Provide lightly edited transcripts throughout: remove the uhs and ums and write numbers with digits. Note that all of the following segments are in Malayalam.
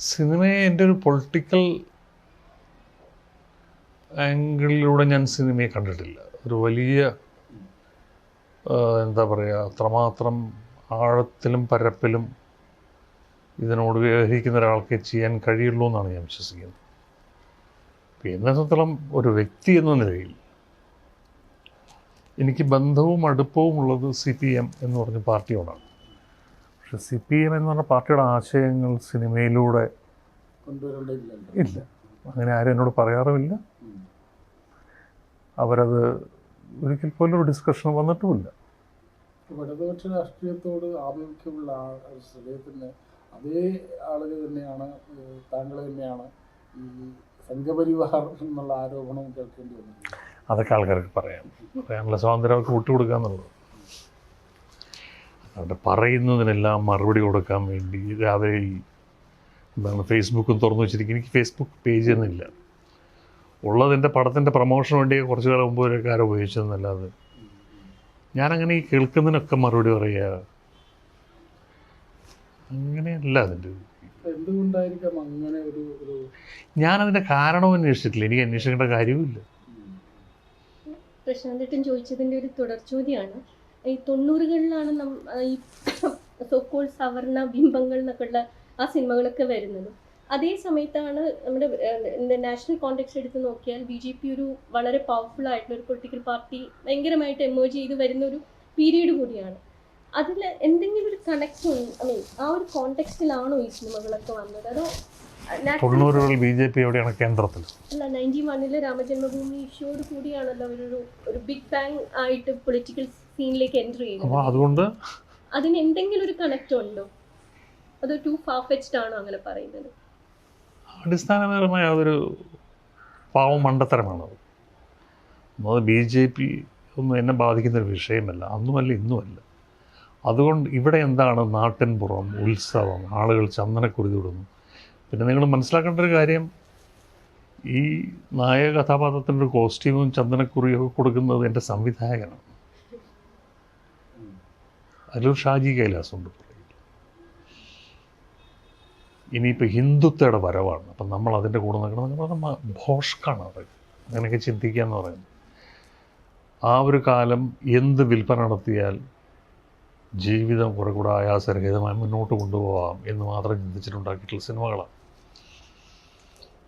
സിനിമയെ എൻ്റെ ഒരു പൊളിറ്റിക്കൽ ആംഗിളിലൂടെ ഞാൻ സിനിമയെ കണ്ടിട്ടില്ല. ഒരു വലിയ എന്താ പറയുക, അത്രമാത്രം ആഴത്തിലും പരപ്പിലും ഇതിനോട് വ്യവഹരിക്കുന്ന ഒരാൾക്ക് ചെയ്യാൻ കഴിയുള്ളൂ എന്നാണ് ഞാൻ വിശ്വസിക്കുന്നത്. എന്നെ സംബന്ധിച്ചിടത്തോളം ഒരു വ്യക്തി എന്ന നിലയിൽ എനിക്ക് ബന്ധവും അടുപ്പവും ഉള്ളത് CPM എന്ന് പറഞ്ഞ പാർട്ടിയോടാണ്. പക്ഷെ CPM എന്ന് പറഞ്ഞ പാർട്ടിയുടെ ആശയങ്ങൾ സിനിമയിലൂടെ ഇല്ല, അങ്ങനെ ആരും എന്നോട് പറയാറുമില്ല. അവരത് ഒരിക്കൽ പോലും ഒരു ഡിസ്കഷൻ വന്നിട്ടുമില്ല. ഇടതുപക്ഷ രാഷ്ട്രീയത്തോട് ആഭിമുഖ്യമുള്ള ഹൃദയത്തിന് അതേ ആളുകൾ തന്നെയാണ്, താങ്കൾ തന്നെയാണ് ഈ സംഘപരിവാർ എന്നുള്ള ആരോപണം കേൾക്കേണ്ടി വന്നത്. അതൊക്കെ ആൾക്കാർക്ക് പറയാനുള്ള സ്വാതന്ത്ര്യം അവർക്ക് വിട്ടുകൊടുക്കുക എന്നുള്ളത്. അവരുടെ പറയുന്നതിനെല്ലാം മറുപടി കൊടുക്കാൻ വേണ്ടി രാവിലെ എന്താണ് ഫേസ്ബുക്കും തുറന്നു വെച്ചിരിക്കും. എനിക്ക് ഫേസ്ബുക്ക് പേജ് ഒന്നുമില്ല. ഉള്ളത് എൻ്റെ പടത്തിൻ്റെ പ്രൊമോഷന് വേണ്ടി കുറച്ച് കാലം മുമ്പ് ഒരു കാര്യം ഉപയോഗിച്ചതെന്നല്ലാതെ ഞാനങ്ങനെ ഈ കേൾക്കുന്നതിനൊക്കെ മറുപടി പറയുക അങ്ങനെയല്ല. അതിൻ്റെ എന്തുകൊണ്ടായിരിക്കാം അങ്ങനെ ഒരു ഞാനതിൻ്റെ കാരണവും അന്വേഷിച്ചിട്ടില്ല. എനിക്ക് അന്വേഷിക്കേണ്ട കാര്യവുമില്ല. പ്രശാന്തേട്ടൻ ചോദിച്ചതിൻ്റെ ഒരു തുടർച്ചോദ്യമാണ്. ഈ 90കളിലാണ് ഈ സോക്കോൾ സവർണ ബിംബങ്ങൾ എന്നൊക്കെയുള്ള ആ സിനിമകളൊക്കെ വരുന്നത്. അതേ സമയത്താണ് നമ്മുടെ നാഷണൽ കോണ്ടെക്സ്റ്റ് എടുത്ത് നോക്കിയാൽ BJP ഒരു വളരെ പവർഫുൾ ആയിട്ടുള്ള ഒരു പൊളിറ്റിക്കൽ പാർട്ടി ഭയങ്കരമായിട്ട് എമേർജ് ചെയ്ത് വരുന്ന ഒരു പീരീഡ് കൂടിയാണ്. അതിൽ എന്തെങ്കിലും ഒരു കണക്ഷൻ, ആ ഒരു കോണ്ടെക്സ്റ്റിലാണോ ഈ സിനിമകളൊക്കെ വന്നത്? അതോ 90കളിൽ BJP എവിടെയാണ് കേന്ദ്രത്തിൽ? അല്ല, 91 രാമജന്മഭൂമി ഇഷ്യൂയോട് കൂടിയാണല്ലോ ഒരു ബിഗ് ബാങ് ആയിട്ട് പൊളിറ്റിക്കൽ സീനിലേക്ക് എൻ്റർ ചെയ്യുന്നത്. അതുകൊണ്ട് അതിന് എന്തെങ്കിലും ഒരു കണക്റ്റ് ഉണ്ടോ? അതോ ടു ഫാർഫെച്ച്ഡ് ആണോ അങ്ങനെ പറയുന്നത്? അടിസ്ഥാനപരമായ അതൊരു പാവം മണ്ടത്തരമാണത്. അത് BJP ഒന്നും എന്നെ ബാധിക്കുന്നൊരു വിഷയമല്ല, അന്നുമല്ല ഇന്നുമല്ല. അതുകൊണ്ട് ഇവിടെ എന്താണ് നാട്ടിൻപുറം ഉത്സവം, ആളുകൾ ചന്ദനക്കുറി തൊടുന്നു. പിന്നെ നിങ്ങൾ മനസ്സിലാക്കേണ്ട ഒരു കാര്യം, ഈ നായക കഥാപാത്രത്തിൻ്റെ ഒരു കോസ്റ്റ്യൂമും ചന്ദനക്കുറിയൊക്കെ കൊടുക്കുന്നത് എൻ്റെ സംവിധായകനാണ്. അതിലൊരു ഷാജി കൈലാസുണ്ട്. ഇനിയിപ്പോൾ ഹിന്ദുത്വയുടെ വരവാണ്, അപ്പം നമ്മൾ അതിൻ്റെ കൂടെ നിൽക്കണം. ഭോഷ്കാണ് അത്, അങ്ങനെയൊക്കെ ചിന്തിക്കുക എന്ന് പറയുന്നത്. ആ ഒരു കാലം എന്ത് വിൽപ്പന നടത്തിയാൽ ജീവിതം കുറെ കൂടെ ആയാസരഹിതമായി മുന്നോട്ട് കൊണ്ടുപോകാം എന്ന് മാത്രം ചിന്തിച്ചിട്ടുണ്ടാക്കിയിട്ടുള്ള സിനിമകളാണ്.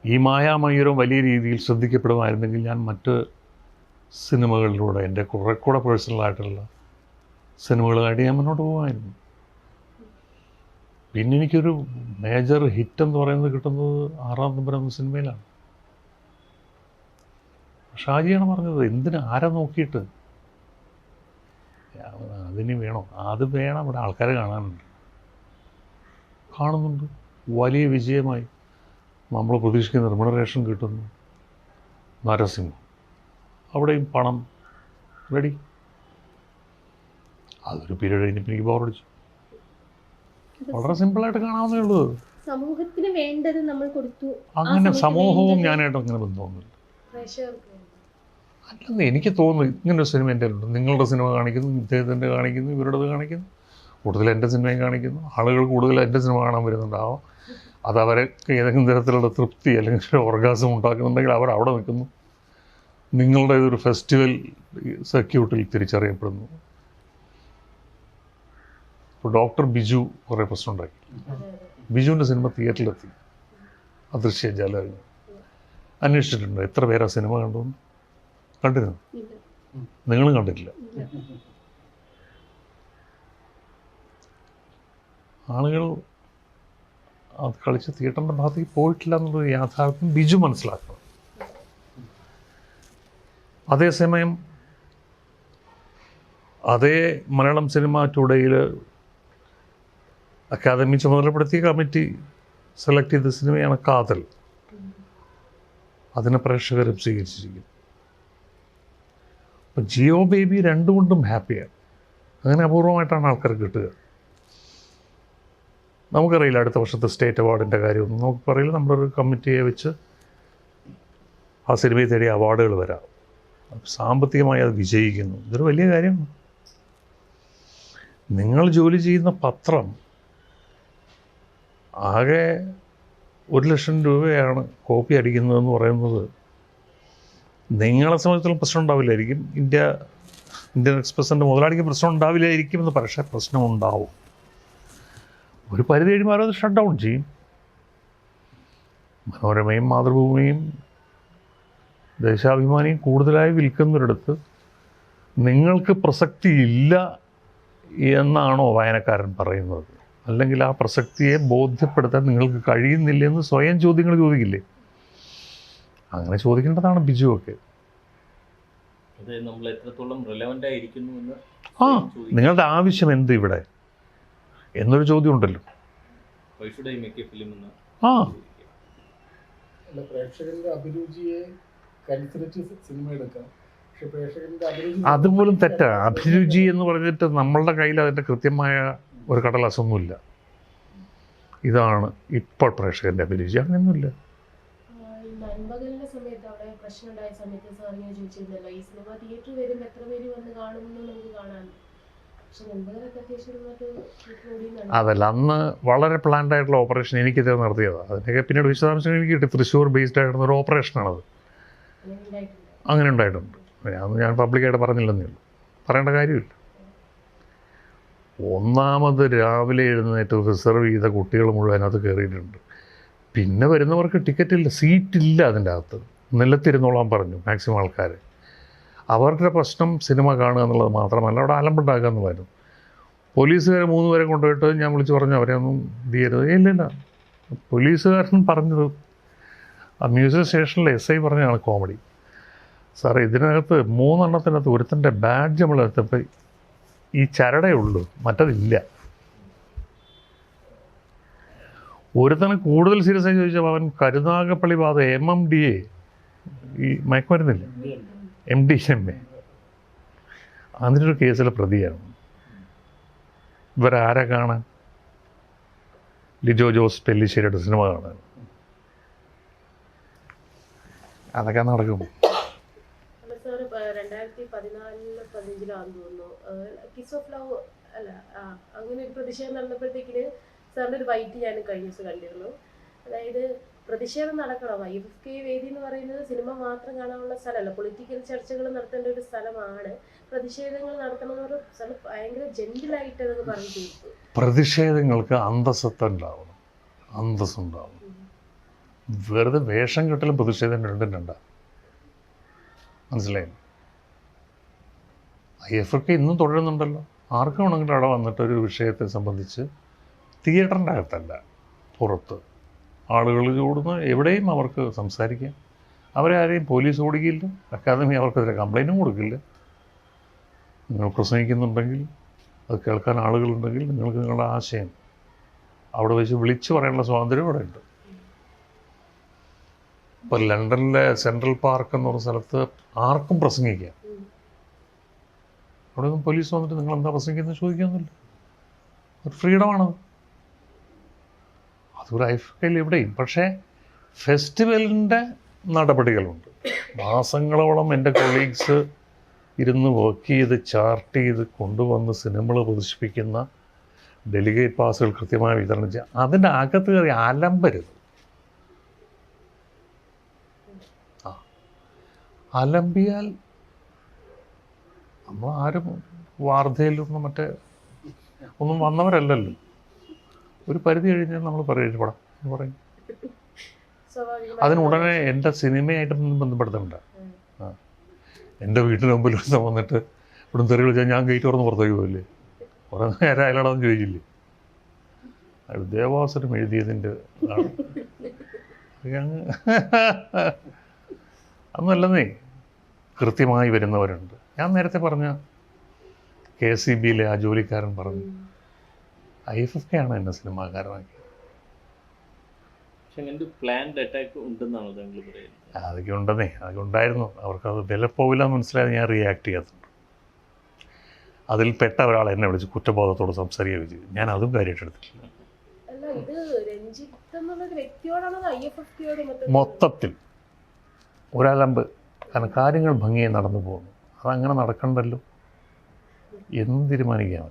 ഈ മായാമയൂരം വലിയ രീതിയിൽ ശ്രദ്ധിക്കപ്പെടുമായിരുന്നെങ്കിൽ ഞാൻ മറ്റ് സിനിമകളിലൂടെ എൻ്റെ കുറെ കൂടെ പേഴ്സണലായിട്ടുള്ള സിനിമകളുമായിട്ട് ഞാൻ മുന്നോട്ട് പോകുമായിരുന്നു. പിന്നെ എനിക്കൊരു മേജർ ഹിറ്റ് എന്ന് പറയുന്നത് കിട്ടുന്നത് 6-ാം നമ്പർ സിനിമയിലാണ്. ഷാജിയാണ് പറഞ്ഞത്, എന്തിന് ആരെ നോക്കിയിട്ട് അതിന് വേണോ? അത് വേണം, ഇവിടെ ആൾക്കാരെ കാണുന്നുണ്ട്. വലിയ വിജയമായി നമ്മൾ പ്രതീക്ഷിക്കുന്ന റെമ്യൂണറേഷൻ കിട്ടുന്നു. നരസിംഹം, അവിടെയും പണം റെഡി. അതൊരു പീരീഡ് കഴിഞ്ഞപ്പോൾ എനിക്ക് ബോറടിച്ചു. വളരെ സിമ്പിളായിട്ട് കാണാവുന്നേ ഉള്ളൂ. സമൂഹത്തിന് വേണ്ടത് നമ്മൾ കൊടുത്തു. അങ്ങനെ സമൂഹവും ഞാനായിട്ട് അങ്ങനെ ബന്ധമൊന്നുമില്ല. അല്ലെന്ന് എനിക്ക് തോന്നുന്നു. ഇങ്ങനൊരു സിനിമ എൻ്റെ ഉണ്ട്, നിങ്ങളുടെ സിനിമ കാണിക്കുന്നു, ഇദ്ദേഹത്തിൻ്റെ കാണിക്കുന്നു, ഇവരുടേത് കാണിക്കുന്നു, കൂടുതൽ എൻ്റെ സിനിമയും കാണിക്കുന്നു. ആളുകൾ കൂടുതൽ എൻ്റെ സിനിമ കാണാൻ വരുന്നുണ്ടാവാം. അതവരെ ഏതെങ്കിലും തരത്തിലുള്ള തൃപ്തി അല്ലെങ്കിൽ ഓർഗാസം ഉണ്ടാക്കുന്നുണ്ടെങ്കിൽ അവർ അവിടെ നിൽക്കുന്നു. നിങ്ങളുടെ ഇതൊരു ഫെസ്റ്റിവൽ സർക്യൂട്ടിൽ തിരിച്ചറിയപ്പെടുന്നു. ഇപ്പോൾ ഡോക്ടർ ബിജു കുറേ പ്രശ്നം ഉണ്ടാക്കി. ബിജുവിൻ്റെ സിനിമ തിയേറ്ററിലെത്തി, അദൃശ്യജാലം. അന്വേഷിച്ചിട്ടുണ്ട് എത്ര പേരാ സിനിമ കണ്ടു? കണ്ടിരുന്നു? നിങ്ങളും കണ്ടിട്ടില്ല. ആളുകൾ അത് കളിച്ച് തിയേറ്ററിൻ്റെ ഭാഗത്തേക്ക് പോയിട്ടില്ല എന്നുള്ളൊരു യാഥാർത്ഥ്യം ബിജു മനസ്സിലാക്കണം. അതേസമയം അതേ മലയാളം സിനിമ ടുഡേയിൽ അക്കാദമി ചുമതലപ്പെടുത്തിയ കമ്മിറ്റി സെലക്ട് ചെയ്ത സിനിമയാണ് കാതൽ. അതിനെ പ്രേക്ഷകരും സ്വീകരിച്ചിരിക്കുന്നു. അപ്പം ജിയോ ബേബി രണ്ടുകൊണ്ടും ഹാപ്പിയാണ്. അങ്ങനെ അപൂർവമായിട്ടാണ് ആൾക്കാർ കിട്ടുക. നമുക്കറിയില്ല അടുത്ത വർഷത്തെ സ്റ്റേറ്റ് അവാർഡിൻ്റെ കാര്യമൊന്നും നമുക്ക് പറയില്ല. നമ്മളൊരു കമ്മിറ്റിയെ വെച്ച് ആ സിനിമയെ തേടി അവാർഡുകൾ വരാം. സാമ്പത്തികമായി അത് വിജയിക്കുന്നു. ഇതൊരു വലിയ കാര്യമാണ്. നിങ്ങൾ ജോലി ചെയ്യുന്ന പത്രം ആകെ 1,00,000 രൂപയാണ് കോപ്പി അടിക്കുന്നതെന്ന് പറയുന്നത് നിങ്ങളെ സംബന്ധിച്ചിടത്തോളം പ്രശ്നം ഉണ്ടാവില്ലായിരിക്കും, ഇന്ത്യൻ എക്സ്പ്രസിൻ്റെ മുതലാളിക്ക് പ്രശ്നം ഉണ്ടാവില്ലായിരിക്കും എന്ന്, പക്ഷേ പ്രശ്നം ഉണ്ടാവും. ഒരു പരിധി കഴിയുമ്പോൾ അവരത് ഷട്ട് ഡൗൺ ചെയ്യും. മനോരമയും മാതൃഭൂമിയും ദേശാഭിമാനിയും കൂടുതലായി വിൽക്കുന്നൊരിടത്ത് നിങ്ങൾക്ക് പ്രസക്തിയില്ല എന്നാണോ വായനക്കാരൻ പറയുന്നത്? അല്ലെങ്കിൽ ആ പ്രസക്തിയെ ബോധ്യപ്പെടുത്താൻ നിങ്ങൾക്ക് കഴിയുന്നില്ലെന്ന് സ്വയം ചോദ്യങ്ങൾ ചോദിക്കില്ലേ? അങ്ങനെ ചോദിക്കേണ്ടതാണ് ബിജുവൊക്കെ. നമ്മൾ എത്രത്തോളം റെലവൻ്റ് ആയിരിക്കുന്നു എന്ന് നിങ്ങളുടെ ആവശ്യം എന്ത് ഇവിടെ എന്നൊരു ചോദ്യം ഉണ്ടല്ലോ. അല്ല, പ്രേക്ഷകന്റെ അഭിരുചിയെ അനുസരിച്ച് സിനിമ എടുക്കാം. പക്ഷെ പ്രേക്ഷകന്റെ അഭിരുചി അതുപോലും തെറ്റാണ്. അഭിരുചി എന്ന് പറഞ്ഞിട്ട് നമ്മളുടെ കയ്യിൽ അതിൻ്റെ കൃത്യമായ ഒരു കടലാസൊന്നുമില്ല. ഇതാണ് ഇപ്പോൾ പ്രേക്ഷകന്റെ അഭിരുചി, അങ്ങനെയൊന്നുമില്ല. നൻപകലിന്റെ സമയത്ത് അവിടെ പ്രശ്നം ഉണ്ടായ സമയത്ത് സാർ ഞാൻ ചോദിച്ചിരുന്നല്ലോ, ഈ സിനിമ തിയേറ്ററിൽ വരുമ്പോൾ എത്ര പേര് വന്ന് കാണുമെന്ന് നമുക്ക് കാണാൻ. പക്ഷെ നൻപകലൊക്കെ അത്യാവശ്യം അതല്ല, അന്ന് വളരെ പ്ലാൻഡ് ആയിട്ടുള്ള ഓപ്പറേഷൻ എനിക്കിത് നടത്തിയതാണ്. അതിനൊക്കെ പിന്നീട് വിശദാംശങ്ങൾ എനിക്ക് കിട്ടി. തൃശ്ശൂർ ബേസ്ഡ് ആയിട്ടുള്ള ഒരു ഓപ്പറേഷനാണത്. അങ്ങനെ ഉണ്ടായിട്ടുണ്ട്. ഞാൻ പബ്ലിക്കായിട്ട് പറഞ്ഞില്ലെന്നേ ഉള്ളൂ, പറയേണ്ട കാര്യമില്ല. ഒന്നാമത് രാവിലെ എഴുന്നേറ്റ് റിസർവ് ചെയ്ത കുട്ടികൾ മുഴുവൻ അതിനകത്ത് കയറിയിട്ടുണ്ട്. പിന്നെ വരുന്നവർക്ക് ടിക്കറ്റില്ല, സീറ്റില്ല അതിൻ്റെ അകത്ത്. നിലത്തിരുന്നോളാൻ പറഞ്ഞു മാക്സിമം ആൾക്കാർ. അവരുടെ പ്രശ്നം സിനിമ കാണുക എന്നുള്ളത് മാത്രമല്ല, അവിടെ അലമ്പുണ്ടാക്കുക എന്നുള്ളതായിരുന്നു. പോലീസുകാരെ 3 പേരെ കൊണ്ടുപോയിട്ട് ഞാൻ വിളിച്ച് പറഞ്ഞു അവരെ ഒന്നും ഇത് ചെയ്യരുത്. ഇല്ലില്ല, പോലീസുകാരൻ പറഞ്ഞത് ആ മ്യൂസിയം സ്റ്റേഷനിലെ SI പറഞ്ഞാണ് കോമഡി. സാറേ, ഇതിനകത്ത് 3 എണ്ണത്തിനകത്ത് ഒരുത്തൻ്റെ ബാഡ്ജ് നമ്മൾ എടുത്തപ്പോൾ ഈ ചരടേ ഉള്ളൂ, മറ്റതില്ല. ഒരുത്തനെ കൂടുതൽ സീരിയസ് ആയി ചോദിച്ചപ്പോൾ അവൻ കരുനാഗപ്പള്ളി ബാധ MMDA, ഈ മയക്കുമരുന്നില്ല, MDMA, അതിനൊരു കേസിലെ പ്രതിയാണ്. ഇവരാരെ കാണാൻ? ലിജോ ജോസ് പെല്ലിശ്ശേരിയുടെ സിനിമ കാണാൻ. അതൊക്കെ നടക്കും. 2014-15 തോന്നുന്നു, കിസ് ഓഫ് ലവ് അല്ല അങ്ങനെ ഒരു പ്രതിഷേധം നടന്നപ്പോഴത്തേക്കിന് സാറിൻ്റെ ഒരു വൈറ്റ് ഞാൻ കഴിഞ്ഞ ദിവസം കണ്ടിരുന്നു. അതായത് പ്രതിഷേധം നടക്കണം, IFFK വേദി എന്ന് പറയുന്നത് സിനിമ മാത്രം കാണാനുള്ള സ്ഥലമല്ല, പൊളിറ്റിക്കൽ ചർച്ചകൾ നടത്തേണ്ട ഒരു സ്ഥലമാണ്. പ്രതിഷേധങ്ങൾ നടത്തണമെന്ന് ഒരു സ്ഥലം ഭയങ്കര ജെന്റിലായിട്ട് അതൊക്കെ പറഞ്ഞു തീർത്തു. പ്രതിഷേധങ്ങൾക്ക് അന്തസ്സുണ്ടാവണം, അന്തസ്സുണ്ടാവണം. വെറുതെ വേഷം കെട്ടലും പ്രതിഷേധം രണ്ടും രണ്ടാണ്. മനസ്സിലായില്ല? IFFK ഇന്നും തുടരുന്നുണ്ടല്ലോ. ആർക്കും വേണമെങ്കിലും അവിടെ വന്നിട്ട് ഒരു വിഷയത്തെ സംബന്ധിച്ച് തിയേറ്ററിൻ്റെ അകത്തല്ല, പുറത്ത് ആളുകൾ കൂടുന്ന എവിടെയും അവർക്ക് സംസാരിക്കാം. അവരെ ആരെയും പോലീസ് ഓടിക്കില്ല, അക്കാദമി അവർക്കെതിരെ കംപ്ലൈൻറ്റും കൊടുക്കില്ല. നിങ്ങൾ പ്രസംഗിക്കുന്നുണ്ടെങ്കിൽ അത് കേൾക്കാൻ ആളുകളുണ്ടെങ്കിൽ നിങ്ങൾക്ക് നിങ്ങളുടെ ആശയം അവിടെ വെച്ച് വിളിച്ചു പറയാനുള്ള സ്വാതന്ത്ര്യം ഇവിടെ ഉണ്ട്. ഇപ്പോൾ ലണ്ടനിലെ സെൻട്രൽ പാർക്ക് എന്ന് പറഞ്ഞ സ്ഥലത്ത് ആർക്കും പ്രസംഗിക്കാം. അവിടെ ഒന്നും പോലീസ് വന്നിട്ട് നിങ്ങളെന്താ പ്രസംഗിക്കുന്നത് ചോദിക്കാമെന്നില്ല. ഒരു ഫ്രീഡമാണത്. അതൊരു IFFKയിൽ എവിടെയും. പക്ഷേ ഫെസ്റ്റിവലിൻ്റെ നടപടികളുണ്ട്. മാസങ്ങളോളം എൻ്റെ കൊളീഗ്സ് ഇരുന്ന് വർക്ക് ചെയ്ത് ചാർട്ട് ചെയ്ത് കൊണ്ടുവന്ന് സിനിമകൾ പ്രദർശിപ്പിക്കുന്ന ഡെലിഗേറ്റ് പാസുകൾ കൃത്യമായി വിതരണം ചെയ്യുക. അതിൻ്റെ അകത്ത് കയറി അലമ്പരുത്. അലമ്പിയാൽ നമ്മൾ ആരും വാർധയിലൊന്നും മറ്റേ ഒന്നും വന്നവരല്ലല്ലോ. ഒരു പരിധി കഴിഞ്ഞാൽ നമ്മൾ പറയപ്പെടാം എന്ന് പറയും. അതിനുടനെ എൻ്റെ സിനിമയായിട്ടൊന്നും ബന്ധപ്പെടുത്തണ്ട. എൻ്റെ വീട്ടിന് മുമ്പിൽ വന്നിട്ട് ഇവിടെ തെറി വിളിച്ചാൽ ഞാൻ ഗേറ്റ് തുറന്ന് പുറത്തേക്ക് പോയില്ലേ, കുറേ നേരം അയാളാണെന്ന് ചോദിച്ചില്ലേ. അത് ദേവാസുരം എഴുതിയതിൻ്റെ അതൊന്നല്ലെന്നേ, കൃത്യമായി വരുന്നവരുണ്ട്. ഞാൻ നേരത്തെ പറഞ്ഞ KCBയിലെ ആ ജോലിക്കാരൻ പറഞ്ഞു IFFK ആണ് എന്നെ സിനിമാക്കാരനാക്കി. അതൊക്കെ ഉണ്ടെന്നേ, അതൊക്കെ ഉണ്ടായിരുന്നു. അവർക്കത് വില പോവില്ല എന്ന് മനസ്സിലായത് ഞാൻ റിയാക്ട് ചെയ്യാത്തുണ്ട്. അതിൽ പെട്ട ഒരാൾ എന്നെ വിളിച്ച് കുറ്റബോധത്തോട് സംസാരിക്കുകയും ചെയ്തു. ഞാൻ അതും കാര്യമായിട്ട് എടുത്തിട്ടില്ല. മൊത്തത്തിൽ ഒരലമ്പ്. കാരണം കാര്യങ്ങൾ ഭംഗിയായി നടന്നു പോകുന്നു. അതങ്ങനെ നടക്കണ്ടല്ലോ എന്ന് തീരുമാനിക്കാൻ